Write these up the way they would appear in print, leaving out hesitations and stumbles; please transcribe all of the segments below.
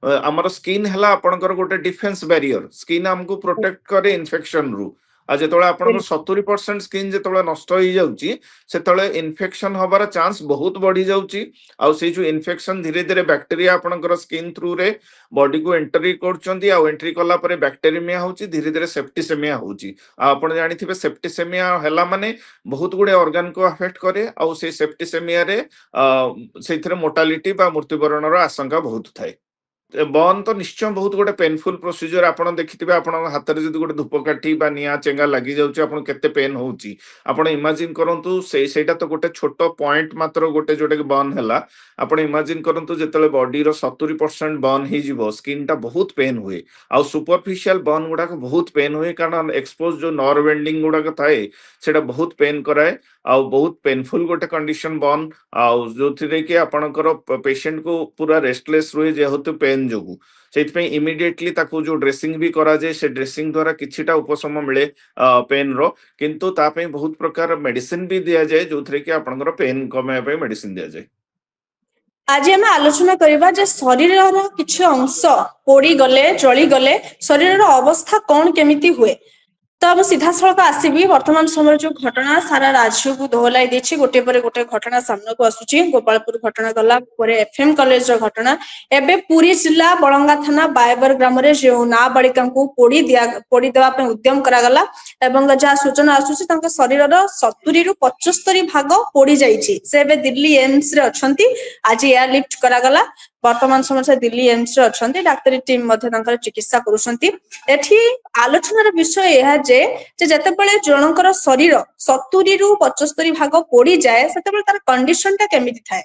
ଆମର ସ୍କିନ୍ ହେଲା ଆପଣଙ୍କର ଗୋଟେ डिफेंस बैरियर स्किन हमको प्रोटेक्ट करे इन्फेक्शन रु आ जेतବେଳେ ଆପଣଙ୍କର 70% ସ୍କିନ୍ ଯେତେବେଳେ ନଷ୍ଟ ହେଇଯାଉଛି ସେତେବେଳେ ଇନଫେକ୍ସନ ହବାର ଚାନ୍ସ ବହୁତ ବଢି ଯାଉଛି ଆଉ ସେଇ ଯୋଉ ଇନଫେକ୍ସନ ଧୀରେ ଧୀରେ ବ୍ୟାକ୍ଟେରିଆ ଆପଣଙ୍କର ସ୍କିନ୍ ଥ୍ରୁ ରେ ବଡି କୁ ଏଣ୍ଟ୍ରି କରୁଛନ୍ତି ଆଉ ଏଣ୍ଟ୍ରି କଲା ପରେ ବ୍ୟାକ୍ଟେରିମିଆ ହଉଛି ଧୀରେ ଧୀରେ ସେପ୍ଟିସେମିଆ ହଉଛି ଆଉ ଆପଣ ଜାଣିଥିବେ ସେପ୍ଟିସେମିଆ ହେଲା ମାନେ ବହୁତ ଗୁଡେ ଅର୍ଗାନ କୁ ଆଫେକ୍ଟ କରେ ଆଉ ସେଇ ସେପ୍ଟିସେମିଆ ରେ ସେଇଥିରେ ମୋର୍ଟାଲିଟି ବା ମୃତ୍ୟୁବରଣର ଆଶଙ୍କା ବହୁତ ଥାଏ बन तो निश्चय बहुत गोटे पेनफुल प्रोसीजर आपण देखिथिबे आपण हाथ रे जदी गोटे धूपकाठी बा निया चेंगा लागि जाउची आपण केते पेन होउची आपण इमेजिन करंतु सेटा तो गोटे छोट पॉइंट मात्र गोटे जोटे बर्न हैला आपण इमेजिन करंतु जेतले बॉडी रो 70% बर्न ही जिवो स्किन टा बहुत पेन हुए आ सुपरफिशियल बर्न गुडा को बहुत पेन हुए कारण एक्सपोज जो नर्व एंडिंग गुडा को थाए सेटा बहुत पेन कराए आ बहुत पेनफुल गोटे कंडीशन बर्न आ जो थिरे कि आपणकर पेशेंट को पूरा रेस्टलेस रुए जेहेतु पेन जोगु सेइथपई इमिडिएटली ताकू जो ड्रेसिंग भी करा जाए से ड्रेसिंग द्वारा किछिटा उपशम मिले पेन रो किंतु ता पई बहुत प्रकार मेडिसिन भी दिया जाए जो थिरे कि आपणकर पेन कमे पे मेडिसिन दिया जाए आज आम आलोचना करबा जे शरीर रो किछि अंश पोड़ी गले जळी गले शरीर रो अवस्था कोन केमिति हुए तो अब सीधा सड़क आसबि वर्तमान समय जो घटना सारा राज्य को दोहलाई देछि गोटे पर गोटे घटना सामना को आसुछि गोपालपुर घटना गला परे एफएम कॉलेज रो घटना एबे पुरी जिला बळंगा थाना बायबर ग्राम रे जे नाबालिका को पोड़ी देवा पे उद्यम करा गला एवं जहा सूचना आसुछि तांका शरीर रो 70 रु 75 भाग पोड़ी जाइछि से एबे दिल्ली एम्स रे अछंती आज एयर लिफ्ट करा गला वर्तमान समय से दिल्ली एम्स रे अछंती डाक्टरी टीम मध्ये तांकर चिकित्सा करूछंती एठी आलोचनार विषय यह जे जेतेबेले जनकर शरीर 70 रु 75 भाग पोड़ी जाए सेतेबेले तार कंडीशन ता केमिति थाए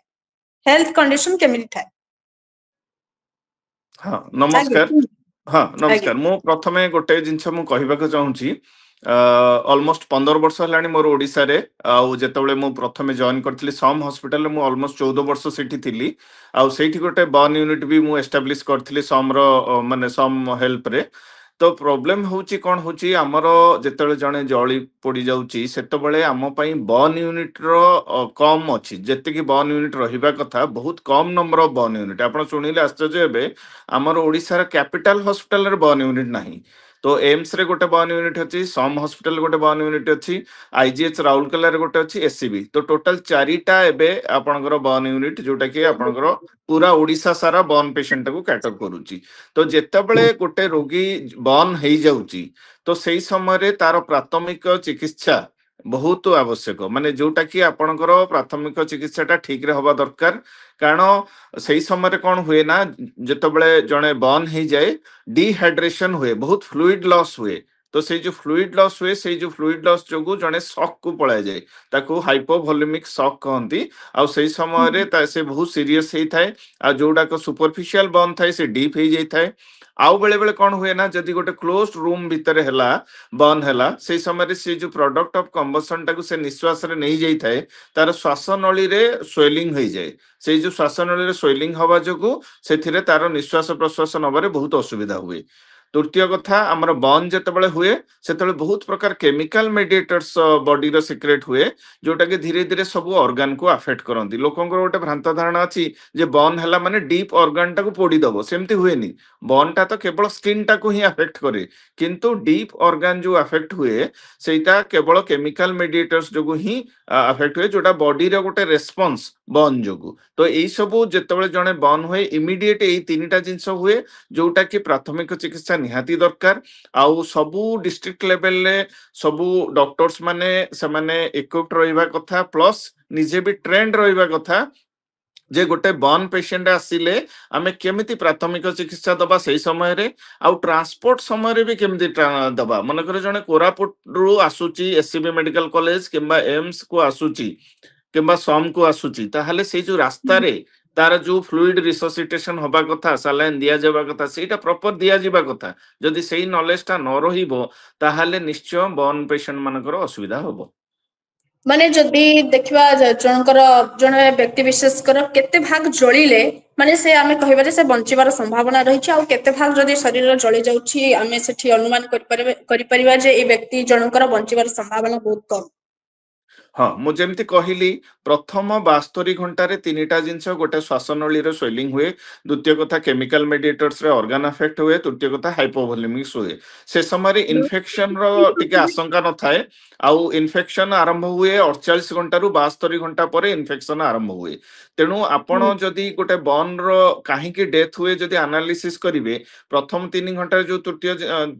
हेल्थ कंडीशन केमिति थाए हां नमस्कार हां नमस्कार मु प्रथमे गोटे जिंस मु कहिबा को चाहूची ऑलमोस्ट 15 वर्ष हलानी मोर ओडिसा रे आउ जेतेबेले मु प्रथमे जॉइन करथली सम हॉस्पिटल मु ऑलमोस्ट 14 वर्ष सेठी थिली आउ सेठी गोटे बर्न यूनिट भी मु एस्टैब्लिश करथली सम रो माने सम हेल्प रे तो प्रॉब्लम होची कोन होची हमरो जेतेबेले जणे जळी पड़ी जाउची सेतेबेले हम पई बर्न यूनिट रो कम अछि जेते कि बर्न यूनिट रहिबा कथा बहुत कम नंबर ऑफ बर्न यूनिट आपण सुनिले आश्चर्य हेबे हमरो ओडिसा रा कैपिटल हॉस्पिटल रे बर्न यूनिट नाही तो एम्स रे गोटे बर्न यूनिट अछि सम हॉस्पिटल गोटे बर्न यूनिट अछि आईजीएच राउरकेला रे गोटे अछि एससीबी तो टोटल चारिटा एबे आपनकर बर्न यूनिट जोटा कि आपनकर पूरा ओडिसा सारा बर्न पेशेंट को कैटर करूची तो जेतेबेले गोटे रोगी बर्न हेई जाउची तो सेई समय रे तार प्राथमिक चिकित्सा बहुत आवश्यक माने जोटा कि आपनकर प्राथमिक चिकित्साटा ठीक रे हवा दरकार कारण सेई समय रे कोन हुए ना जेतेबेले जणे बर्न हेई जाए डिहाइड्रेशन हुए बहुत फ्लूइड लॉस हुए तो से जो फ्लूइड लॉस हुए से जो फ्लूइड लॉस जोगु जणे शॉक को पळाय जाए ताको हाइपोवोलेमिक शॉक कहंती आ सेई समय रे ता से बहुत सीरियस हेई थाए आ जोडा को सुपरफिशियल बर्न थाए से डीप हेई जाय थाए आउ बेले बेले कौन हुए ना जदि गोटे क्लोज्ड रूम भितर हैला बर्न हैला से समय रे से जो प्रोडक्ट ऑफ कंबशन टाको से निश्वास रे नहीं जाई थाए तार श्वासनळी रे स्वेलिंग होई जाए से जो श्वासनळी रे स्वेलिंग हवा जोगु सेथिरे तार निश्वास प्रश्वास नबारे बहुत असुविधा हुए तृतीय कथा आमर बर्न जेतेबेले हुए सेतेबेले बहुत प्रकार केमिकल मेडिएटर्स बॉडी रो सीक्रेट हुए जोटा कि धीरे धीरे सब ऑर्गन को अफेक्ट करंती लोकंकर गोटे भ्रांत धारणा अछि जे बर्न हैला माने डीप ऑर्गन टाको पोडी दबो सेमति हुएनी बर्न टा तो केवल स्किन टाको ही अफेक्ट करे किंतु डीप ऑर्गन जो अफेक्ट हुए सेटा केवल केमिकल मेडिएटर्स जोगु ही अफेक्ट हुए जोटा बॉडी रो गोटे रेस्पॉन्स बर्न जोगु तो एई सब जेतेबेले जणे बर्न हुए इमीडिएट एई तीनटा जिंस हुए जोटा कि प्राथमिक चिकित्सा निहाती दरकार आउ सबु डिस्ट्रिक्ट लेवल ले सबु डॉक्टर्स माने से माने इक्विप्ड रहिबा कथा प्लस निजे भी ट्रेंड रहिबा कथा जे गोटे बर्न पेशेंट आसिले आमे केमिति प्राथमिक चिकित्सा दबा सही समय रे आउ ट्रांसपोर्ट समय रे भी केमिति दबा मन करे जने कोरापुट रु आसुची एससीबी मेडिकल कॉलेज किंबा एम्स को आसुची किंबा सम को आसुची ताहाले से जो रास्ता रे तार जो फ्लूइड रिसोसिटेशन होबा कथा सलाइन दिया जाबा कथा सेटा प्रॉपर दिया जिबा कथा जदि सेही नॉलेज ता न रहिबो ताहाले निश्चय बर्न पेशेंट मानकर असुविधा होबो माने जदि देखिबा जनकर जने व्यक्ति विशेष कर केते भाग जळिले माने से आमे कहिबा जे से बंचिबार संभावना रही छै आ केते भाग जदि शरीर जळि जाउछि आमे सेठी अनुमान करि परिबा जे ए व्यक्ति जनकर बंचिबार संभावना बहुत कम ହଁ ମୁଁ ଯେମିତି କହିଲି ପ୍ରଥମ 72 ଘଣ୍ଟାରେ ତିନିଟା ଜିନିଷ ଗୋଟେ ଶ୍ୱାସନଳୀର ସ୍ୱେଲିଂ ହୁଏ, ଦ୍ୱିତୀୟ କଥା କେମିକାଲ ମେଡିଏଟର୍ସରେ ଅର୍ଗାନ ଆଫେକ୍ଟ ହୁଏ, ତୃତୀୟ କଥା ହାଇପୋଭୋଲେମିକ୍ସ ହୁଏ। ସେ ସମୟରେ ଇନଫେକ୍ସନର ଟିକେ ଆଶଙ୍କା ନଥାଏ। ଆଉ ଇନଫେକ୍ସନ ଆରମ୍ଭ ହୁଏ 48 ଘଣ୍ଟାରୁ 72 ଘଣ୍ଟା ପରେ ଇନଫେକ୍ସନ ଆରମ୍ଭ ହୁଏ। ତେଣୁ ଆପଣ ଯଦି ଗୋଟେ ବର୍ଣ୍ଣର କାହିଁକି ଡେଥ୍ ହୁଏ ଯଦି ଆନାଲିସିସ୍ କରିବେ, ପ୍ରଥମ 3 ଘଣ୍ଟାରେ ଯୋଉ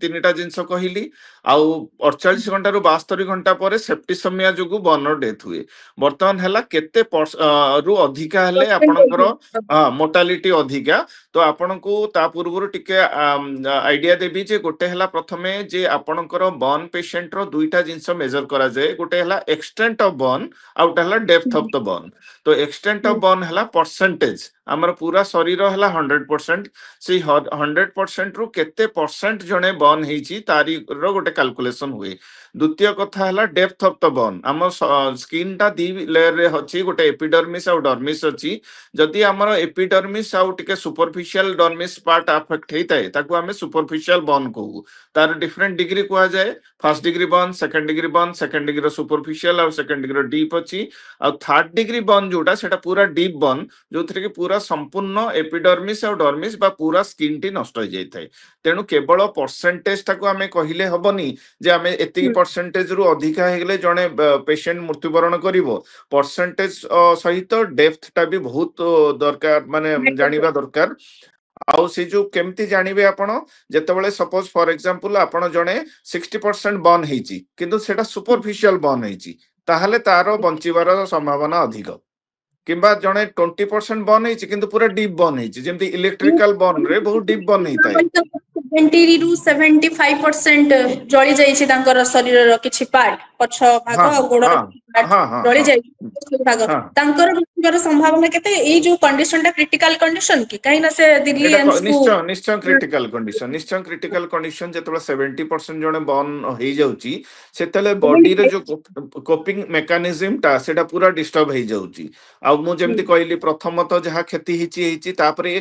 ତିନିଟା ଜିନିଷ କହିଲି, ଆଉ 48 ଘଣ୍ଟାରୁ 72 ଘଣ୍ଟା ପରେ ସେପ୍ଟିସେମିଆ ଯୋଗୁ ବର୍ଣ୍ଣର ଡେଥ୍ ହୁଏ। ବର୍ତ୍ତମାନ ହେଲା କେତେ ରୁ ଅଧିକା ହେଲେ ଆପଣଙ୍କର ମୋର୍ଟାଲିଟି ଅଧିକା। ତ ଆପଣଙ୍କୁ ତା ପୂର୍ବରୁ ଟିକେ ଆଇଡିଆ ଦେବି ଯେ ଗୋଟେ ହେଲା ପ୍ରଥମେ ଯେ ଆପଣଙ୍କର ବର୍ନ ପେସେଣ୍ଟର ଦୁଇଟା ଜିନିଷ ମେଜର କରାଯାଏ, ଗୋଟେ ହେଲା ଏକ୍ସଟେଣ୍ଟ ଅଫ ବର୍ନ, ଆଉ ଗୋଟେ ହେଲା depth of the burn. The extent of burn ହେଲା ପରସେଣ୍ଟେଜ, ଆମର ପୁରା ଶରୀର ହେଲା 100%, ସେଇ 100% ରୁ କେତେ ପରସେଣ୍ଟ ଜଣେ ବର୍ନ ହେଇଛି ତାରିର ଗୋଟେ କାଲକୁଲେସନ ହୁଏ। ଦ୍ୱିତୀୟ କଥା ହେଲା ଡେପ୍ଥ ଅଫ ଦ ବର୍ନ, ଆମ ସ୍କିନ୍ ଟା ଦି ଲେୟରରେ ଅଛି, ଗୋଟେ ଏପିଡର୍ମିସ୍ ଆଉ ଡର୍ମିସ୍ ଅଛି। ଯଦି ଆମର ଏପିଡର୍ମିସ୍ ଆଉ ଟିକେ ସୁପରଫିସିଆଲ ଡର୍ମିସ୍ ପାର୍ଟ ଆଫେକ୍ଟ ହେଇଥାଏ ତାକୁ ଆମେ ସୁପରଫିସିଆଲ ବର୍ନ କହୁ। ତାର ଡିଫରେଣ୍ଟ ଡିଗ୍ରୀ କୁହାଯାଏ, first degree burn, second degree burn, second ଡିଗ୍ରୀର ସୁପରଫିସିଆଲ ଆଉ ସେକେଣ୍ଡ ଡିଗ୍ରୀର ଡିପ୍ ଅଛି। ଆଉ ଥାର୍ଡ ଡିଗ୍ରୀ ବର୍ନ ଯୋଉଟା ସେଟା ପୁରା ଡିପ୍ ବର୍ନ, ଯୋଉଥିରେ କି ପୁରା ସମ୍ପୂର୍ଣ୍ଣ ଏପିଡର୍ମିସ୍ ଆଉ ଡର୍ମିସ୍ ବା ପୁରା ସ୍କିନ୍ ଟି ନଷ୍ଟ ହେଇଯାଇଥାଏ। ତେଣୁ କେବଳ ପରସେଣ୍ଟେଜ ଟାକୁ ଆମେ କହିଲେ ହବନି ଯେ ଆମେ ଏତିକି ପରସେଣ୍ଟେଜ ରୁ ଅଧିକା ହେଇଗଲେ ଜଣେ ପେସେଣ୍ଟ ମୃତ୍ୟୁବରଣ କରିବ। ପରସେଣ୍ଟେଜ ସହିତ ଡେପ୍ଥ ଟା ବି ବହୁତ ଦରକାର, ମାନେ ଜାଣିବା ଦରକାର। ଆଉ ସେ ଯୋଉ କେମିତି ଜାଣିବେ ଆପଣ, ଯେତେବେଳେ ସପୋଜ ଫର ଏକ୍ସାମ୍ପଲ ଆପଣ ଜଣେ 60% ବର୍ନ ହେଇଛି କିନ୍ତୁ ସେଟା ସୁପରଫିସିଆଲ ବର୍ନ ହେଇଛି, ତାହେଲେ ତାର ବଞ୍ଚିବାର ସମ୍ଭାବନା ଅଧିକ। କିମ୍ବା ଜଣେ 20% ବର୍ନ ହେଇଛି କିନ୍ତୁ ପୁରା ଡିପ୍ ବର୍ନ ହେଇଛି, ଯେମିତି ଇଲେକ୍ଟ୍ରିକାଲ ବର୍ନ ରେ ବହୁତ ଡିପ୍ ବର୍ନ ହେଇଥାଏ। 70 ରୁ 75% ଜଳି ଯାଇଛି ତାଙ୍କର ଶରୀରର କିଛି ପାର୍ଟ, ପଛ ଭାଗ ହଁ ଆଉ ଗୋଡ ହଁ ହଁ ହଁ ଜଳି ହଁ ଯାଇଛି ଭାଗ, ହଁ ତାଙ୍କର ମୃତ୍ୟୁର ସମ୍ଭାବନା କେତେ? ଏଇ ଯୋଉ କଣ୍ଡିସନ ଟା କ୍ରିଟିକାଲ କଣ୍ଡିସନ କି? କାହିଁକି ନା ସେ ଦିଲ୍ଲୀ ଏଇଟା ଏମ୍ସ କୁ ନିଶ୍ଚୟ ନିଶ୍ଚୟ କ୍ରିଟିକାଲ କଣ୍ଡିସନ, ନିଶ୍ଚୟ କ୍ରିଟିକାଲ କଣ୍ଡିସନ। ଯେତେବେଳେ 70% ଜଣେ ବର୍ନ ହେଇଯାଉଛି ସେତେବେଳେ ବଡିର ଯୋଉ କୋପିଂ ମେକାନିଜିମ ଟା ସେଟା ପୁରା ଡିଷ୍ଟର୍ବ ହେଇଯାଉଛି। ଆଉ ମୁଁ ଯେମିତି କହିଲି ପ୍ରଥମତଃ ଯାହା କ୍ଷତି ହେଇଛି, ତାପରେ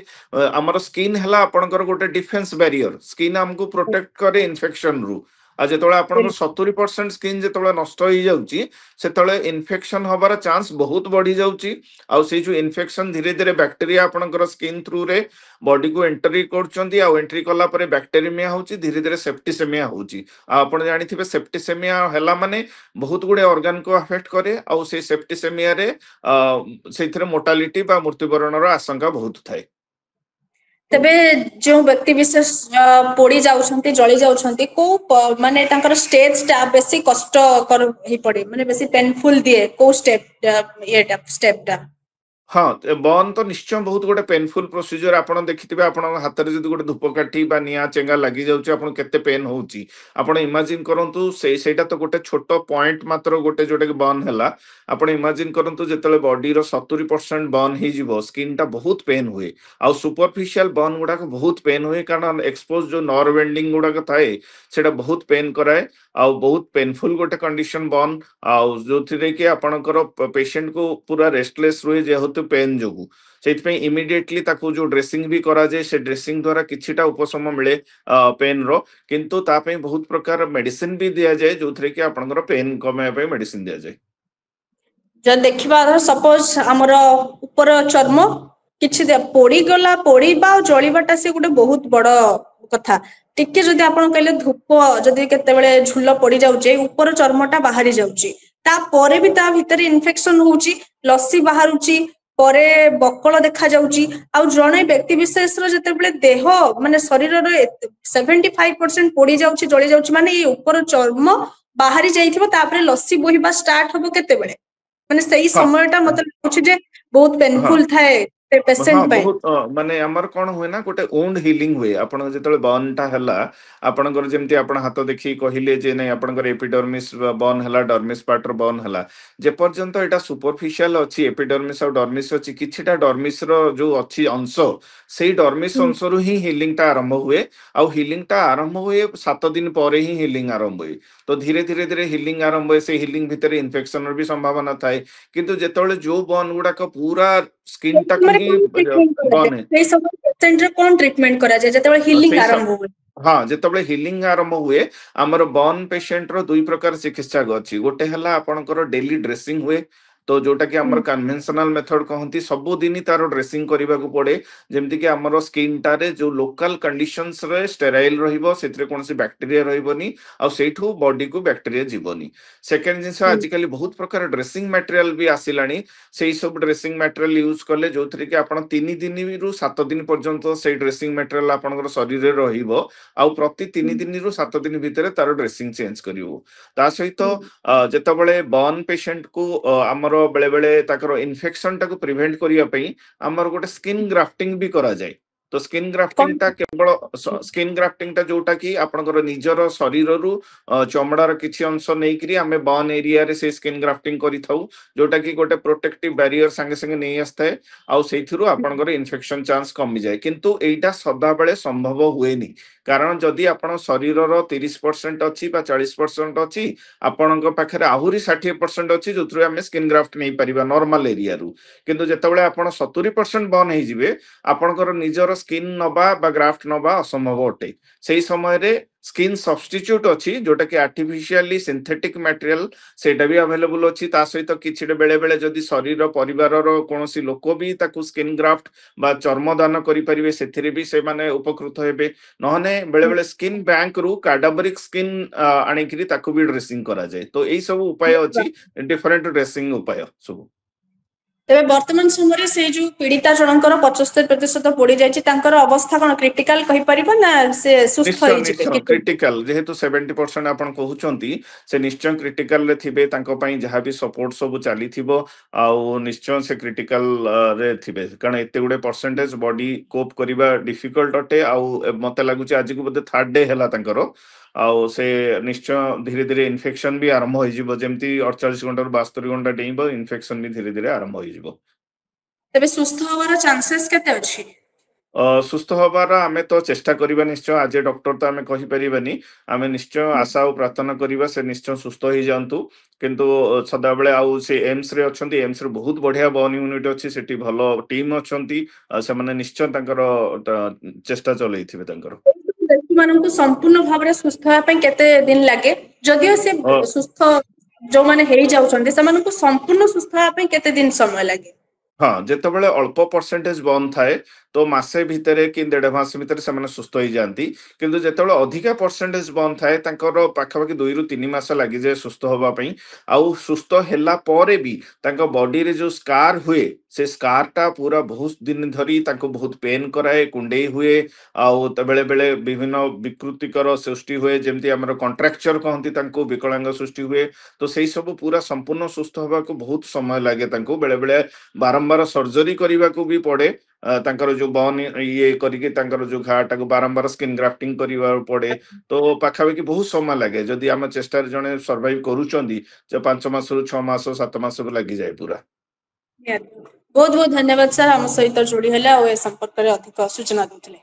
ଆମର ସ୍କିନ୍ ହେଲା ଆପଣଙ୍କର ଗୋଟେ ଡିଫେନ୍ସ ବ୍ୟାରିୟର, ସ୍କିନ୍ ଆମକୁ ପ୍ରୋଟେକ୍ଟ କରେ ଇନଫେକ୍ସନ ରୁ। ଆଉ ଯେତେବେଳେ ଆପଣଙ୍କର 70% ସ୍କିନ୍ ଯେତେବେଳେ ନଷ୍ଟ ହେଇଯାଉଛି ସେତେବେଳେ ଇନଫେକ୍ସନ ହବାର ଚାନ୍ସ ବହୁତ ବଢି ଯାଉଛି। ଆଉ ସେଇ ଯୋଉ ଇନଫେକ୍ସନ ଧୀରେ ଧୀରେ ବ୍ୟାକ୍ଟେରିଆ ଆପଣଙ୍କର ସ୍କିନ୍ ଥ୍ରୁରେ ବଡିକୁ ଏଣ୍ଟ୍ରି କରୁଛନ୍ତି, ଆଉ ଏଣ୍ଟ୍ରି କଲା ପରେ ବ୍ୟାକ୍ଟେରିମିଆ ହଉଛି, ଧୀରେ ଧୀରେ ସେପ୍ଟିସେମିଆ ହଉଛି। ଆଉ ଆପଣ ଜାଣିଥିବେ ସେପ୍ଟିସେମିଆ ହେଲା ମାନେ ବହୁତ ଗୁଡେ ଅର୍ଗାନକୁ ଆଫେକ୍ଟ କରେ, ଆଉ ସେଇ ସେପ୍ଟିସେମିଆରେ ସେଇଥିରେ ମୋର୍ଟାଲିଟି ବା ମୃତ୍ୟୁବରଣର ଆଶଙ୍କା ବହୁତ ଥାଏ। ତେବେ ଯେଉଁ ବ୍ୟକ୍ତି ବିଶେଷ ପୋଡି ଯାଉଛନ୍ତି, ଜଳି ଯାଉଛନ୍ତି, କୋଉ ମାନେ ତାଙ୍କର ଷ୍ଟେଜ ଟା ବେଶୀ କଷ୍ଟକର ହେଇପଡେ, ମାନେ ବେଶୀ ପେନଫୁଲ ଦିଏ କୋଉ ଷ୍ଟେପ ଟା? ହଁ, ବର୍ନ ତ ନିଶ୍ଚୟ ବହୁତ ଗୋଟେ ପେନଫୁଲ ପ୍ରୋସିଜର। ଆପଣ ଦେଖିଥିବେ ଆପଣଙ୍କ ହାତରେ ଯଦି ଗୋଟେ ଧୂପକାଠି ବା ନିଆଁ ଚେଙ୍ଗା ଲାଗି ଯାଉଛି ଆପଣ କେତେ ପେନ୍ ହଉଛି। ଆପଣ ଇମାଜିନ କରନ୍ତୁ, ସେଇଟା ତ ଗୋଟେ ଛୋଟ ପଏଣ୍ଟ ମାତ୍ର, ଗୋଟେ ଯୋଉଟା କି ବର୍ନ ହେଲା। ଆପଣ ଇମାଜିନ କରନ୍ତୁ ଯେତେବେଳେ ବଡିର 70% ବର୍ନ ହେଇଯିବ, ସ୍କିନ୍ ଟା ବହୁତ ପେନ୍ ହୁଏ। ଆଉ ସୁପରଫିସିଆଲ ବର୍ନ ଗୁଡାକ ବହୁତ ପେନ୍ ହୁଏ, କାରଣ ଏକ୍ସପୋଜ ଯୋଉ ନର୍ଭ ଏଣ୍ଡିଙ୍ଗ ଗୁଡାକ ଥାଏ ସେଟା ବହୁତ ପେନ୍ କରାଏ। ଆଉ ବହୁତ ପେନଫୁଲ ଗୋଟେ କଣ୍ଡିସନ ବର୍ନ, ଆଉ ଯୋଉଥିରେ କି ଆପଣଙ୍କର ପେସେଣ୍ଟ କୁ ପୁରା ରେଷ୍ଟଲେସ୍ ରୁହେ ଯେହେତୁ ପେନ୍ ଯୋଗୁ। ସେଇଥିପାଇଁ ଇମିଡିଏଟଲି ତାକୁ ଯୋଉ ଡ୍ରେସିଂ ବି କରାଯାଏ, ସେ ଡ୍ରେସିଂ ଦ୍ୱାରା କିଛିଟା ଉପଶମ ମିଳେ ପେନ୍ ର। କିନ୍ତୁ ତା ପାଇଁ ବହୁତ ପ୍ରକାର ମେଡିସିନ ବି ଦିଆଯାଏ, ଯୋଉଥିରେ କି ଆପଣଙ୍କର ପେନ୍ କମେଇବା ପାଇଁ ମେଡିସିନ ଦିଆଯାଏ। ଯଦି ଦେଖିବା ସପୋଜ ଆମର ଉପର ଚର୍ମ କିଛି ପୋଡିଗଲା, ପୋଡିବା ଆଉ ଜଳିବାଟା ସେ ଗୋଟେ ବହୁତ ବଡ କଥା। ଟିକେ ଯଦି ଆପଣ କହିଲେ ଧୂପ ଯଦି କେତେବେଳେ ଝୁଲ ପଡି ଯାଉଛି, ଉପର ଚର୍ମଟା ବାହାରି ଯାଉଛି, ତାପରେ ବି ତା ଭିତରେ ଇନଫେକ୍ସନ ହଉଛି, ଲସି ବାହାରୁଛି, ପରେ ବକଳ ଦେଖା ଯାଉଛି। ଆଉ ଜଣେ ବ୍ୟକ୍ତି ବିଶେଷର ଯେତେବେଳେ ଦେହ ମାନେ ଶରୀରର 75% ପୋଡି ଯାଉଛି, ଜଳି ଯାଉଛି, ମାନେ ଏଇ ଉପର ଚର୍ମ ବାହାରି ଯାଇଥିବ, ତାପରେ ଲସି ବୋହିବା ଷ୍ଟାର୍ଟ ହବ କେତେବେଳେ? ମାନେ ସେଇ ହଁ ସମୟଟା ମତେ ଲାଗୁଛି ଯେ ବହୁତ ହଁ ପେନଫୁଲ ଥାଏ ହଁ, ପେସେଣ୍ଟ ପାଇଁ। ବହୁତ ମାନେ ଆମର କଣ ହୁଏ ନା, ଗୋଟେ ଓଣ୍ଡ ହିଲିଂ ହୁଏ। ଆପଣଙ୍କ ଯେତେବେଳେ ବର୍ନ ଟା ହେଲା, ଆପଣଙ୍କର ଯେମିତି ଆପଣ ହାତ ଦେଖିକି କହିଲେ ଯେ ନାଇଁ ଆପଣଙ୍କର ଏପିଡର୍ମିସ୍ ବର୍ନ ହେଲା, ଡର୍ମିସ୍ ପାର୍ଟର ବର୍ନ ହେଲା, ଯେପର୍ଯ୍ୟନ୍ତ ଏଇଟା ସୁପରଫିସିଆଲ ଅଛି, ଏପିଡର୍ମିସ୍ ଆଉ ଡର୍ମିସ୍ ଅଛି, କିଛିଟା ଡର୍ମିସ୍ ର ଯୋଉ ଅଛି ଅଂଶ, ସେଇ ଡର୍ମିସ୍ ଅଂଶରୁ ହିଁ ହିଲିଂ ଟା ଆରମ୍ଭ ହୁଏ। ଆଉ ହିଲିଂ ଟା ଆରମ୍ଭ ହୁଏ 7 ଦିନ ପରେ ହିଁ ହିଲିଂ ଆରମ୍ଭ ହୁଏ। ତ ଧୀରେ ଧୀରେ ଧୀରେ ହିଲିଂ ଆରମ୍ଭ ହୁଏ, ସେଇ ହିଲିଂ ଭିତରେ ଇନଫେକ୍ସନର ବି ସମ୍ଭାବନା ଥାଏ। କିନ୍ତୁ ଯେତେବେଳେ ଯୋଉ ବର୍ନ ଗୁଡାକ ପୁରା ସ୍କିନ୍ ଟାକୁ ହିଁ ସେଇ ସମୟରେ ପେସେଣ୍ଟର କଣ ଟ୍ରିଟମେଣ୍ଟ କରାଯାଏ ଯେତେବେଳେ ହିଲିଂ ସେଇ ଆରମ୍ଭ ହୁଏ? हाँ जेतबले हिलिंग आरंभ हुए हमर बर्न पेशेंट रो दुई प्रकार चिकित्सा अछि गोटे हला आपनकर डेली ड्रेसिंग हुए तो जोटा कि हमर कन्वेंशनल मेथड कहंती सब दिन तार ड्रेसिंग करबा को पड़े जेमति कि हमर स्किन टारे जो लोकल कंडीशंस रे स्टेराइल रहिबो सेतरे कोनसी बैक्टीरिया रहिबोनी आ सेठू बॉडी को बैक्टीरिया जीवोनी सेकंड जिंस आजिकली बहुत प्रकार ड्रेसिंग मटेरियल भी आसिलानी सेई सब ड्रेसिंग मटेरियल यूज करले जोथरे कि आपण 3 दिन रु 7 दिन पर्यंत सेई ड्रेसिंग मटेरियल आपनकर शरीर रे रहिबो आउ प्रति 3 दिन रु 7 दिन भितर तार ड्रेसिंग चेंज करिवो ता सहित जेतबळे बर्न पेशेंट को हमर बेले बेले ताकर इन्फेक्शन टाको प्रिवेंट करिया पई हमर गोटे स्किन ग्राफ्टिंग भी करा जाय तो स्किन ग्राफ्टिंग ता केवल स्किन ग्राफ्टिंग ता जोटा कि आपनकर निजर शरीर रु चमड़ार किछि अंश नै करी हमें बर्न एरिया रे से स्किन ग्राफ्टिंग करि थाउ जोटा कि गोटे प्रोटेक्टिव बैरियर संगे संगे नै आस्ताय आउ सेथिरु आपनकर इन्फेक्शन चांस कमी जाय किंतु एटा सदा बेले संभव हुएनी कारण जदि आपण शरीर रो 30% अछि बा 40% अछि आपणक पाखरे आहुरी 60% अछि जोथरे हमें स्किन ग्राफ्ट नै परिबा नॉर्मल एरिया रु किंतु जेतबेले आपण 70% बर्न हे जिवे आपणकर निजर स्किन नबा बा ग्राफ्ट नबा असंभव अटे सेही समय रे स्किन सब्स्टिट्यूट अछि जोटा कि आर्टिफिशियली सिंथेटिक मटेरियल सेटा भी अवेलेबल अछि ता सहित किछिडे बेले बेले जदि शरीर परिवार रो कोनोसी लोक भी ताकू स्किन ग्राफ्ट बा चर्म दान करि परिबे सेथिरे भी से माने उपकृत हेबे नहने बेले बेले स्किन बैंक रु कैडावरिक स्किन आनिकरी ताकू भी ड्रेसिंग करा जाय तो एई सब उपाय अछि डिफरेंट ड्रेसिंग उपाय सब तेबे वर्तमान समय से जो पीड़िता जनकर 75% पड़ी जायछि तांकर अवस्था कोन क्रिटिकल कहि परिबो ना से सुस्थ निश्चय होई जिवे निश्चय क्रिटिकल जेहेतु 70% आपण कहउचंती से निश्चय क्रिटिकल रे थिबे तांको पई जहां भी सपोर्ट सब चाली थिबो आउ निश्चय से क्रिटिकल रे थिबे कारण एते गुडे परसेंटेज बॉडी कोप करिबा डिफिकल्ट अटे आउ मते लागुची आज को बदे थर्ड डे हला तांकरो आउ से निश्चय धीरे धीरे इन्फेक्शन भी आरंभ होई जिवो जेमती 48 घंटा 72 घंटा डेइबो इन्फेक्शन भी धीरे धीरे आरंभ होई जिवो तेबे सुस्थ होवार चांसेस केते अछि सुस्थ हबार आमे तो चेष्टा करिबा निश्चय आज डॉक्टर तो आमे कहि परिबानी आमे निश्चय आशा और प्रार्थना करिबा से निश्चय सुस्थ होई जानतु किंतु सदा बेले आउ से एम्स रे अछंती एम्स रे बहुत बढ़िया बर्न यूनिट अछि सेठी भलो टीम अछंती से माने निश्चय तांकर चेष्टा चलैथिबे तांकर व्यक्ति माननको संपूर्ण भाबरे सुस्थ होया पई केते दिन लागे जदियो से सुस्थ जो माने हेई जाउछन्ते समानको संपूर्ण सुस्थ होया पई केते दिन समय लागे हाँ जेतेबेले अल्प परसेंटेज बर्न थाए तो मासे भितरे कि 1.5 मास भितरे से सुस्थ हो जाती किंतु जेतेबेले अधिका परसेंटेज बर्न थाए तांकर पाखापाखि 2 रु 3 मास लागि जाए सुस्थ होबा पई आउ सुस्थ हेला परे भी तांको बॉडी रे जो स्कार हुए से स्कार टा पूरा बहुत दिन धरी तांको बहुत पेन कराए कुंडे हुए आउ बेले बेले विभिन्न विकृतिकर सृष्टि हुए जेमती हमर कॉन्ट्रैक्चर कहंती तांको विकलांग सृष्टि हुए तो सेही सब पूरा संपूर्ण सुस्थ होबा को बहुत समय लागे तांको बेले बेले बारंबार सर्जरी करने को भी पड़े तांकर जो बर्न ये करके तांकर जो घाटा को बारंबार स्किन ग्राफ्टिंग करने पड़े तो पाखापाखि बहुत समय लगे जदि आम चेष्टा जड़े सर्वाइव करूचंदी 5 मास रु 6 मास 7 मास लगी जाए पूरा बहुत बहुत धन्यवाद सर हम सहित जोड़ी हला ओ संपर्क रे अधिक सूचना देथिले